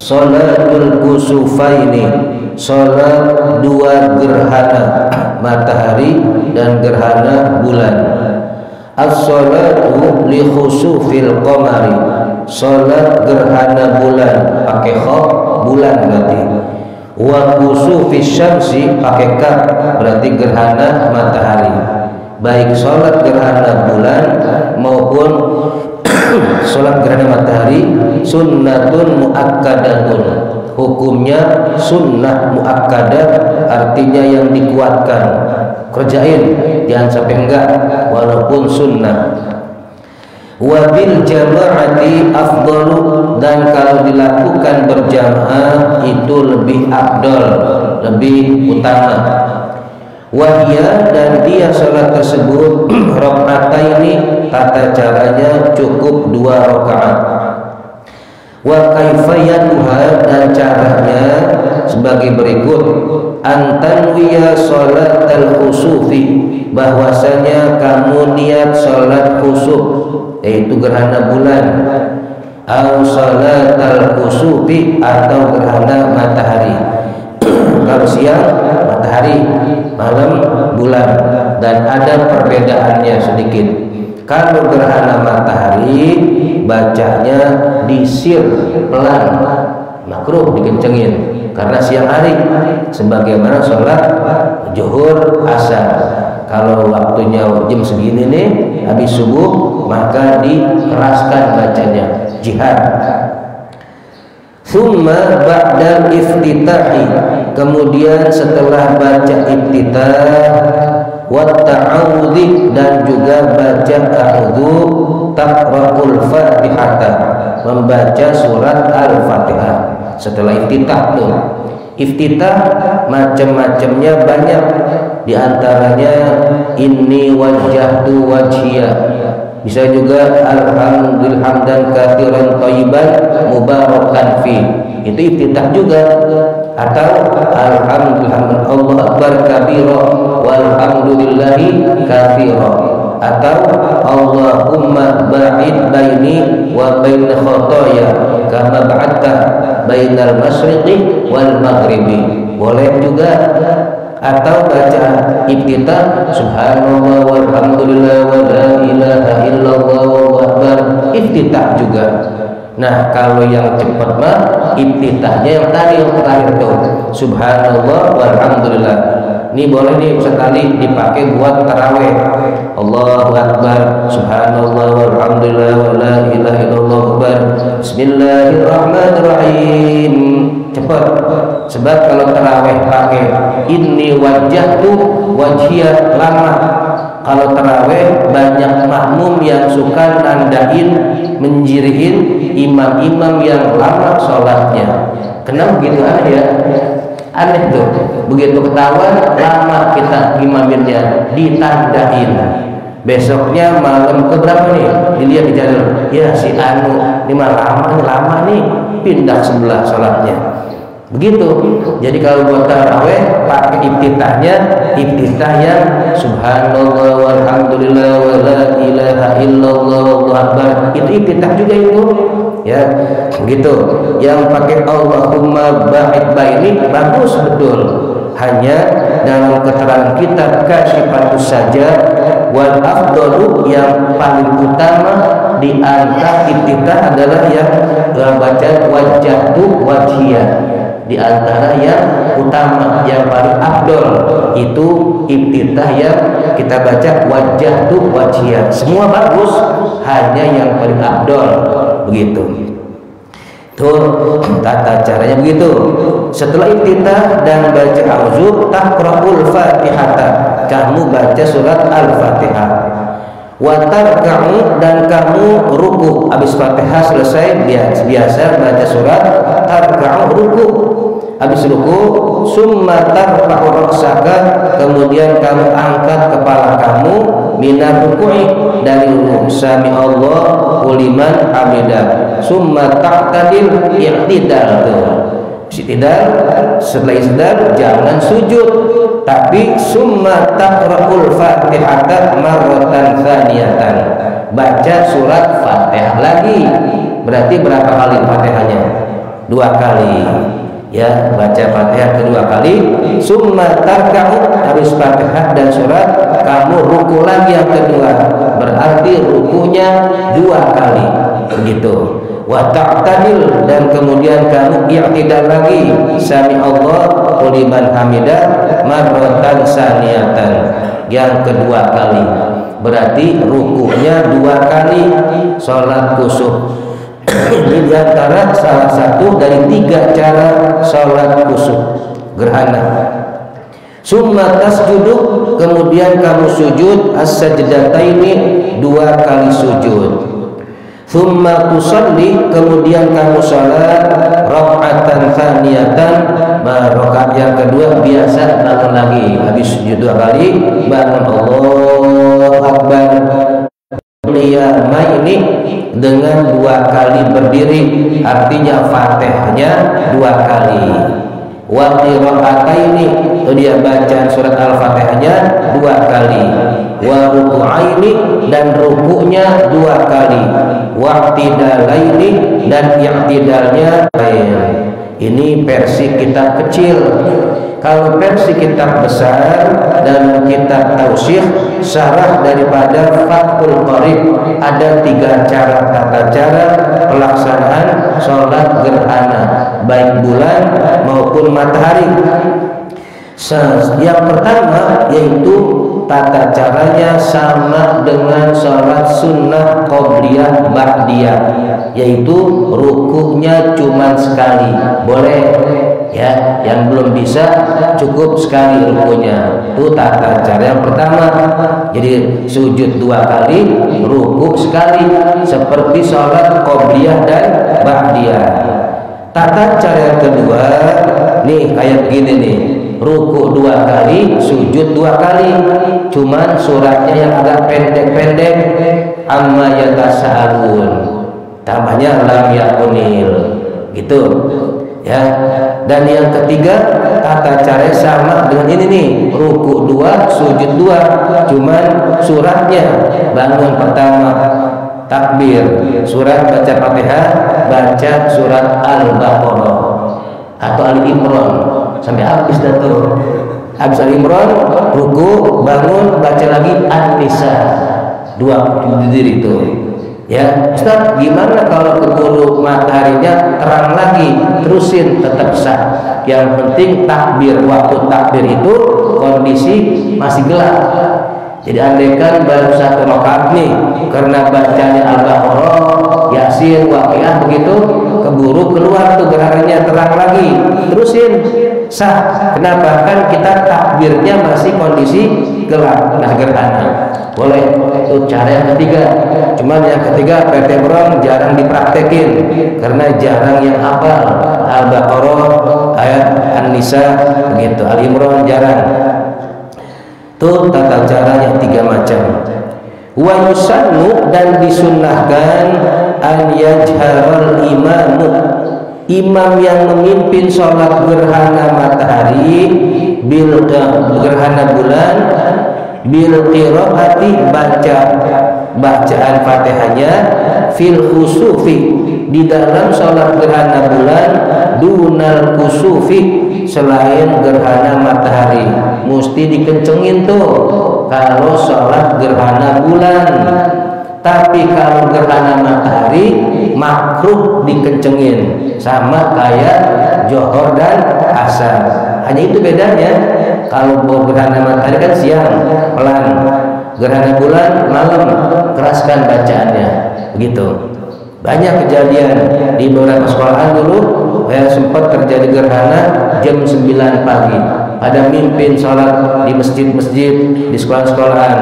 Salatul kusufaini, salat dua gerhana matahari dan gerhana bulan. As-salatu li khusufil qamari, salat gerhana bulan pakai kha, bulan berarti. Wa khusufis syamsi pakai kaf, berarti gerhana matahari. Baik salat gerhana bulan maupun salat gerhana matahari sunnatun muakkadatun, hukumnya sunnah muakkadah, artinya yang dikuatkan. Kerjain, jangan sampai enggak walaupun sunnah. Wabil jama'ati afdalu, dan kalau dilakukan berjamaah itu lebih afdal, lebih utama. Wahya, dan dia salat tersebut rakaataini, tata caranya cukup 2 rakaat. Wa kaifayatuha, dan caranya sebagai berikut. Antanwiya salatal khusufi, bahwasanya kamu niat salat khusuf, yaitu gerhana bulan, au salatal khusufi, atau gerhana matahari. Kalau siang matahari, malam bulan, dan ada perbedaannya sedikit. Kalau gerhana matahari bacanya disir pelan, makruh dikencengin karena siang hari, sebagaimana sholat zuhur asar. Kalau waktunya jam segini nih habis subuh, maka dikeraskan bacanya, jihad. Thumma ba'dal iftitahi, kemudian setelah baca iftitah, wa ta'awudhi, dan juga baca a'udhu, taqra'ul fatihata, membaca surat al-fatihah setelah iftitah tuh. Iftitah macam-macamnya banyak, diantaranya inni wajjahtu wajhiya, bisa juga alhamdulillah hamdan katsiran thayyiban mubarakan fi, itu iftitah juga. Atau alhamdulillah Allah akbar kabira walhamdulillahi katsira, atau Allahumma ba'id baini wa bain khotoya kama ba'adta bainal masyriqi wal maghribi, boleh juga. Atau baca iftitah subhanallah walhamdulillah wa la ilaha illallah wallahu akbar, iftitah juga. Nah, kalau yang cepat mah iftitahnya yang tadi, yang terakhir tuh subhanallah walhamdulillah. Ini boleh nih sekali dipakai buat tarawih. Allahu akbar subhanallah walhamdulillah wa la ilaha illallah akbar bismillahirrahmanirrahim, cepat. Sebab kalau tarawih pakai inni wajjahtu wajhiya lama. Kalau tarawih banyak makmum yang suka nandain, menjirihin imam-imam yang lama sholatnya. Kenapa begitu aneh ya? Aneh tuh, begitu ketahuan lama kita imaminnya, ditandain. Besoknya malam keberapa nih? Dilihat di jalur, ya si anu ini lama nih, pindah sebelah sholatnya. Begitu. Jadi kalau buat tarawih pakai iftitahnya, iftitah yang subhanallah walhamdulillah wa la ilaha illallah wallahu akbar, itu iftitah juga itu. Ya, begitu. Yang pakai Allahumma ba'id baini bagus betul. Hanya dalam keterangan kitab Kasyifatus saja wal afdalu, yang paling utama di antara iftitah adalah yang baca wajjahtu wajhiyah. Di antara yang utama, yang paling afdol itu iftitah yang kita baca wajjahtu wajhiyah. Semua bagus, hanya yang paling afdol, begitu. Tuh tata caranya begitu. Setelah iftitah dan baca auzu, taqra'ul fatihata, kamu baca surat al-fatihah. Wa tarka'u, dan kamu ruku. Habis Fatihah selesai biasa baca surat tarka'u, ruku. Habis ruku, summa tarfa'u ra'saka, kemudian kamu angkat kepala kamu minar ruku'i, dari ruku. Sami Allahu liman hamidah. Summa ta'tadil, i'tidal tuh. I'tidal, setelah i'tidal jangan sujud, tapi summa taqra'ul fatihata marratan tsaniyatan, baca surat Fatihah lagi. Berarti berapa kali Fatihahnya? 2 kali. Ya, baca Fatihah kedua kali, summa tarka'u, habis Fatihah dan surat kamu ruku lagi yang kedua, berarti rukunya 2 kali, begitu. Wa ta'tadil, dan kemudian kamu i'tidal lagi, sami Allah liman hamidah marratan saniyatan, yang kedua kali, berarti rukunya 2 kali sholat kusuk. Ini diantara salah satu dari 3 cara sholat kusuk gerhana. Summa tasjudu, kemudian kamu sujud as-sajdataini, 2 kali sujud. Summa tusalli, kemudian kamu sholat raka'atan tsaniyatan, rakaat yang kedua biasa bangun lagi, habis sujud 2 kali bangun Allahu Akbar. Ini dengan 2 kali berdiri, artinya Fatihahnya 2 kali. Wa qira'ataini, itu dia bacaan surat Al-Fatihahnya 2 kali. Wa ruku'aini, dan ruku'nya 2 kali. Wa i'tidalaini, dan i'tidalnya lain. Ini versi kitab kecil. Kalau versi kitab besar dan kitab tausih, syarah daripada Fathul Qorib, ada 3 cara, tata cara pelaksanaan sholat gerhana baik bulan maupun matahari. Yang pertama yaitu tata caranya sama dengan sholat sunnah qobliyah ba'diyah, yaitu rukunya cuma sekali, boleh ya, yang belum bisa cukup sekali rukunya. Itu tata cara yang pertama. Jadi sujud 2 kali, ruku sekali, seperti sholat qobliyah dan ba'diyah. Tata cara yang kedua nih kayak begini nih, ruku 2 kali, sujud 2 kali, cuman suratnya yang agak pendek-pendek, amma yatasa'alun, tambahnya lam yakunil, gitu ya. Dan yang ketiga tata cara sama dengan ini nih, ruku 2, sujud 2, cuman suratnya bangun pertama takbir, surat baca Fatihah, baca surat Al-Baqarah atau Ali Imran sampai habis dah tuh. Habis Ali Imran, ruku, bangun, baca lagi An-Nisa, 2 berdiri itu. Ya, Ustaz, gimana kalau keburu mataharinya terang lagi? Terusin, tetap sah. Yang penting takbir, waktu takbir itu kondisi masih gelap. Jadi andaikan baru 1 rakaat nih, karena bacanya Al-Baqarah, Yasin, Waqiah begitu, keburu keluar tuh gerhananya terang lagi, terusin, sah. Kenapa? Kan kita takbirnya masih kondisi gelap, nah gerhana boleh. Itu cara yang ketiga. Cuman yang ketiga vertebron jarang dipraktekin karena jarang yang hafal Al-Baqarah, ayat An-Nisa begitu, Al-Imran jarang. Itu tata caranya 3 macam. Wa yusannu, dan disunnahkan an yajharal imamu, imam yang memimpin sholat gerhana matahari, bil gerhana bulan, bil qiraati, baca bacaan Fatihahnya, fil khusufi, di dalam sholat gerhana bulan, dunal kusufi, selain gerhana matahari. Mesti dikencengin tuh kalau sholat gerhana bulan. Tapi kalau gerhana matahari makruh dikencengin, sama kayak Johor dan Asar. Hanya itu bedanya. Kalau gerhana matahari kan siang pelan, gerhana bulan malam keraskan bacaannya, begitu. Banyak kejadian di beberapa sekolahan dulu, sempat terjadi gerhana jam 9 pagi. Ada mimpin sholat di masjid-masjid, di sekolah-sekolahan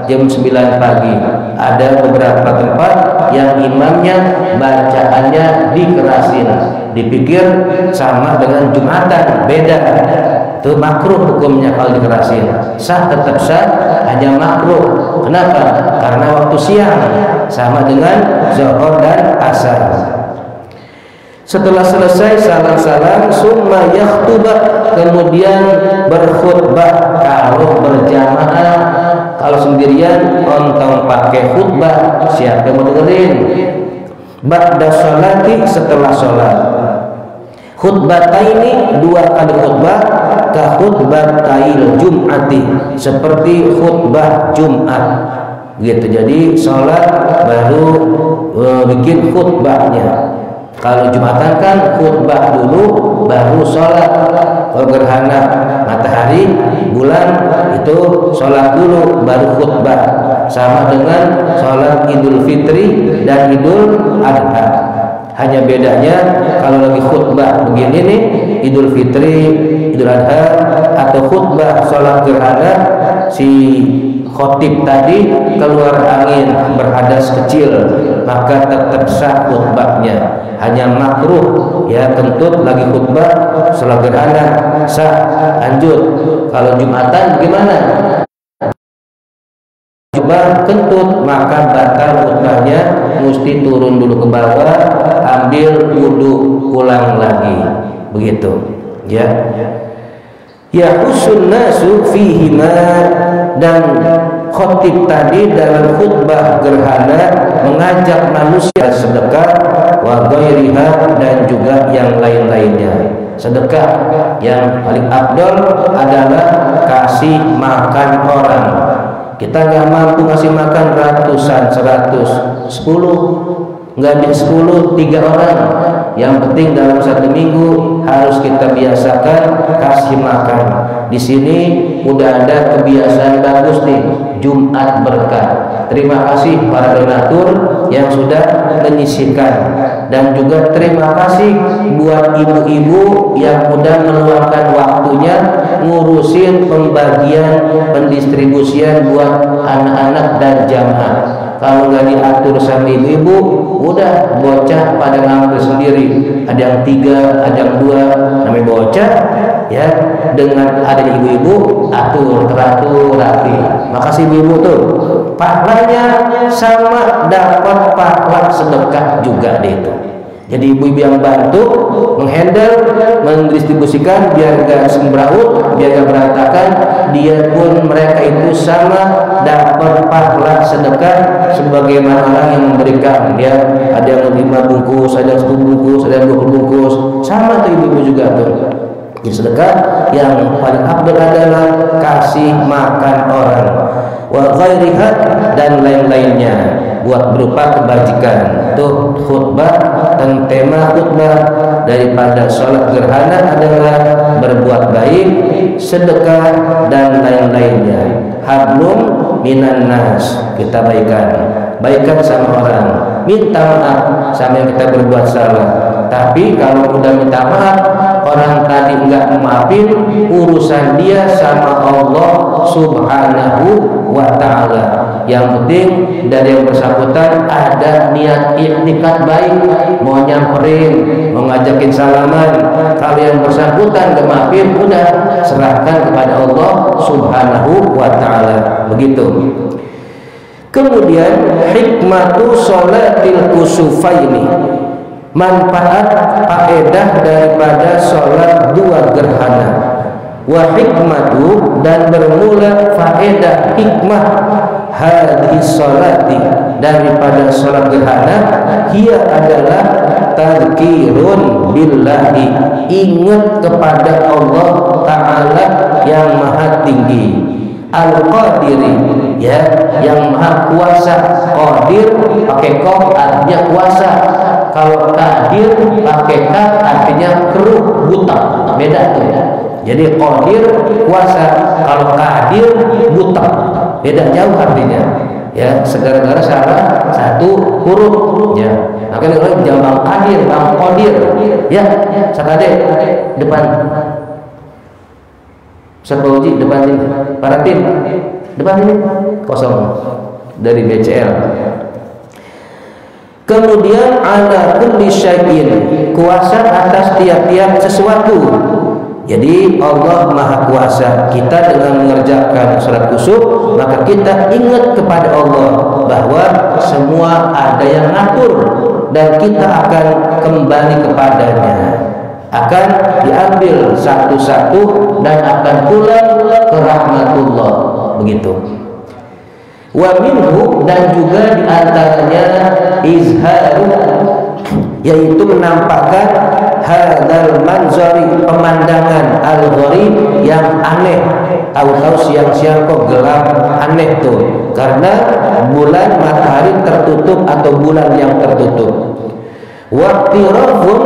jam 9 pagi. Ada beberapa tempat yang imamnya bacaannya dikerasin, dipikir sama dengan Jumatan, beda. Itu makruh hukumnya kalau dikerasin. Sah tetap sah, hanya makruh. Kenapa? Karena waktu siang, sama dengan Zuhur dan Asar. Setelah selesai salam-salam, summa yakhtuba, kemudian berkhutbah. Kalau berjamaah, kalau sendirian ontong pakai khutbah, siapa yang mau dengerin? Ba'da sholati, setelah sholat. khutbataini, 2 kali khutbah, ka khutbatail jum'ati, seperti khutbah Jumat gitu. Jadi sholat baru bikin khutbahnya. Kalau Jumatan kan khutbah dulu baru sholat. Kalau gerhana matahari bulan itu sholat dulu baru khutbah. Sama dengan sholat Idul Fitri dan Idul Adha. Hanya bedanya kalau lagi khutbah begini nih, Idul Fitri, Idul Adha, atau khutbah sholat gerhana, si khotib tadi keluar angin berhadas kecil, maka tetap sah khutbahnya. Hanya makruh ya kentut lagi khutbah sholat gerhana sah, lanjut. Kalau Jumatan gimana? Coba kentut maka batal khutbahnya, mesti turun dulu ke bawah, ambil wudhu, ulang lagi, begitu ya. Ya usun nasu fihima, dan khotib tadi dalam khutbah gerhana mengajak manusia sedekah, wa ghairiha, dan juga yang lain-lainnya. Sedekah yang paling afdol adalah kasih makan orang. Kita nggak mampu ngasih makan ratusan, 100, 10, nggak bisa 10, 3 orang. Yang penting dalam 1 minggu harus kita biasakan kasih makan. Di sini udah ada kebiasaan bagus nih, Jumat berkah. Terima kasih para donatur yang sudah menyisihkan, dan juga terima kasih buat ibu-ibu yang udah meluangkan waktunya ngurusin pembagian pendistribusian buat anak-anak dan jamaah. Kalau nggak diatur sama ibu-ibu, udah bocah pada ngambil sendiri. Ada yang 3, ada yang 2, namanya bocah ya. Dengan ada ibu-ibu, teratur rapi. Makasih ibu-ibu tuh. Pahalanya sama, dapat pahala sedekah juga deh itu. Jadi ibu-ibu yang bantu menghandle, mendistribusikan biar gak sembraut, biar gak berantakan, dia pun mereka itu sama dapat pahala sedekah sebagaimana orang yang memberikan. Dia ada yang 5 bungkus, ada yang 10 bungkus, ada yang 20 bungkus, sama tuh ibu-ibu juga tuh. Jadi sedekah yang paling afdal adalah kasih makan orang, wa ghairiha, dan lain-lainnya buat berupa kebajikan. Tuh khutbah dan tema khutbah daripada sholat gerhana adalah berbuat baik, sedekah, dan lain-lainnya. Hablum minan nas, kita baikan sama orang, minta maaf sama yang kita berbuat salah. Tapi kalau udah minta maaf, orang tadi enggak maafin, urusan dia sama Allah Subhanahu wa ta'ala. Yang penting dari yang bersangkutan ada niat iktikat baik, mau nyamperin, mau ngajakin salaman. Kalau yang bersangkutan enggak maafin, udah serahkan kepada Allah Subhanahu wa ta'ala. Begitu. Kemudian hikmatu sholatil kusufaini, manfaat faedah daripada sholat 2 gerhana. Wa hikmatu, dan bermula faedah hikmah hadis sholati daripada sholat gerhana, ia adalah tadzkirun billahi, ingat kepada Allah Ta'ala yang maha tinggi, al-qadiri, ya, yang maha kuasa. Qadir pakai qaf artinya kuasa, kalau qadir pakai kaf artinya keruh, buta, beda tuh. Jadi qadir kuasa, kalau qadir buta, beda jauh artinya. Ya, segala-gala salah satu huruf ya. Makanya kalau jangan bang qadir, bang qadir. Ya, sakade depan. Sepauji depan sini, para tim depan sini kosong dari BCL. Kemudian ala kulli syai'in, kuasa atas tiap-tiap sesuatu. Jadi Allah maha kuasa. Kita dengan mengerjakan salat kusuf, maka kita ingat kepada Allah bahwa semua ada yang ngatur dan kita akan kembali kepadanya, akan diambil satu-satu dan akan pulang ke rahmatullah. Begitu. Wa minhu, dan juga diantaranya izharu yaitu menampakkan hadzal manzari, pemandangan al-gharib yang aneh. Tahu-tahu siang-siang kok gelap, aneh tuh, karena bulan matahari tertutup atau bulan yang tertutup. Waqtirafun,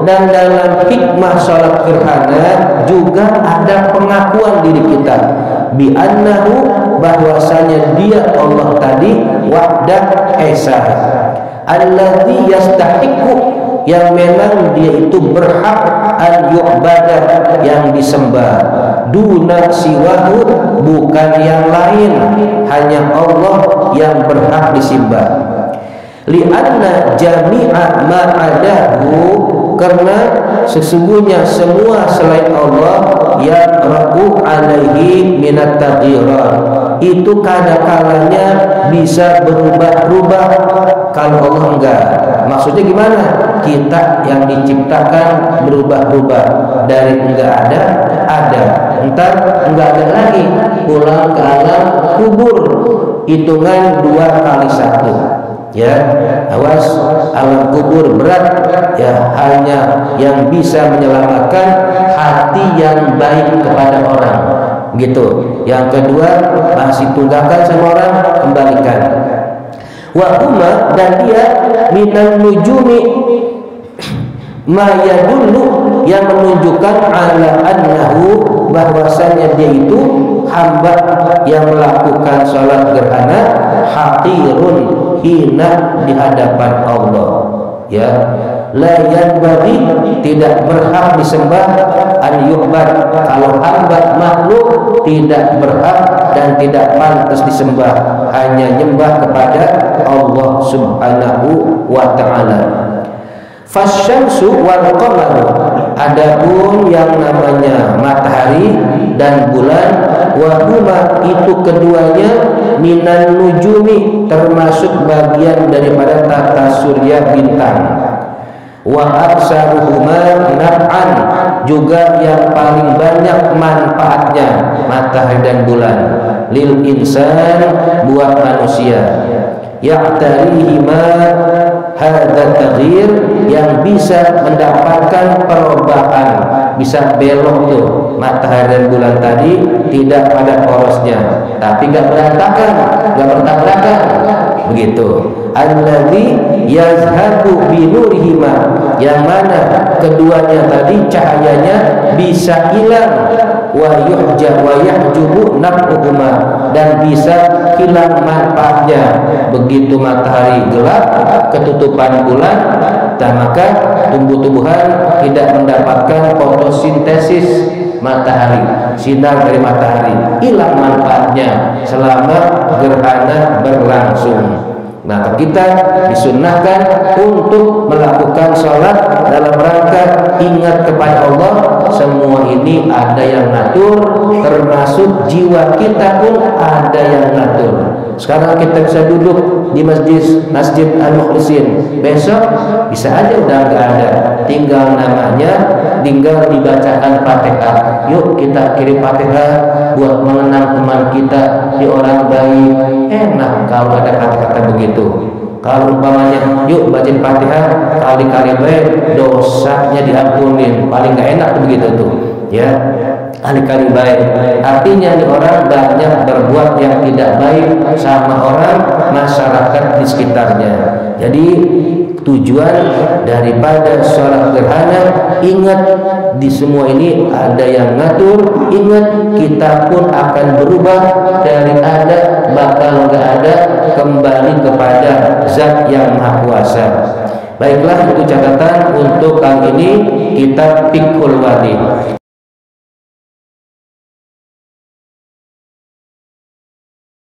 dan dalam hikmah salat gerhana juga ada pengakuan diri kita bi annahu, bahwasanya dia Allah tadi wahdah esa, alladzi yastahiqu, yang memang dia itu berhak an yu'badah, yang disembah, duna siwahu, bukan yang lain, hanya Allah yang berhak disembah. Lianna jami'a ma'adahu, karena sesungguhnya semua selain Allah yang raku alaihi minat taghyirat, itu kadang-kalanya bisa berubah-ubah. Kalau Allah enggak, maksudnya gimana? Kita yang diciptakan berubah-ubah, dari enggak ada, entar enggak ada lagi, pulang ke alam kubur, hitungan 2 kali 1. Ya, awas, alam kubur berat ya, hanya yang bisa menyelamatkan hati yang baik kepada orang, gitu. Yang kedua, masih tunggakan sama orang, kembalikan. Wa huma, dan dia minan nujumi ma yadullu, yang menunjukkan ala annahu, bahwasanya dia itu hamba yang melakukan salat gerhana haqirun, hina di hadapan Allah, ya. La yanbaghi, tidak berhak disembah, an yu'bad, kalau hamba makhluk tidak berhak dan tidak pantas disembah, hanya nyembah kepada Allah Subhanahu wa ta'ala. Fasyamsu wal qamaru, adapun yang namanya matahari dan bulan, wahuma, itu keduanya minan nujumi, termasuk bagian daripada tata surya bintang. Wa aksaruhuma naf'an, juga yang paling banyak manfaatnya matahari dan bulan, lil insan, buat manusia, ya'tarihima hadza taghyir, yang bisa mendapatkan perubahan, bisa belok tuh matahari dan bulan tadi, tidak pada porosnya, tapi enggak berantakan, enggak bertabrakan, begitu. Alladzi yazhabu bi nurihima, yang mana keduanya tadi cahayanya bisa hilang, wa yahjubu naf'uhuma, dan bisa hilang manfaatnya. Begitu matahari gelap, ketutupan bulan, dan maka tumbuh-tumbuhan tidak mendapatkan fotosintesis matahari, sinar dari matahari, hilang manfaatnya selama gerhana berlangsung. Nah, kita disunnahkan untuk melakukan sholat dalam rangka ingat kepada Allah. Semua ini ada yang ngatur, termasuk jiwa kita pun ada yang ngatur. Sekarang kita bisa duduk di Masjid Al-Mukhlisin, besok bisa aja udah nggak ada, tinggal namanya, tinggal dibacakan Fatihah. Yuk kita kirim Fatihah buat mengenang teman kita, di orang baik. Enak kalau ada kata-kata begitu. Kalau umpamanya yuk bacain Fatihah kali-kali baik, dosanya diampunin, paling nggak enak begitu tuh, ya. Kali-kali baik, artinya nih orang banyak berbuat yang tidak baik sama orang, masyarakat di sekitarnya. Jadi tujuan daripada sholat gerhana, ingat di semua ini ada yang ngatur. Ingat kita pun akan berubah, dari ada bakal nggak ada, kembali kepada Zat yang Maha Kuasa. Baiklah, itu catatan untuk kali ini kitab Fiqhul Wadi.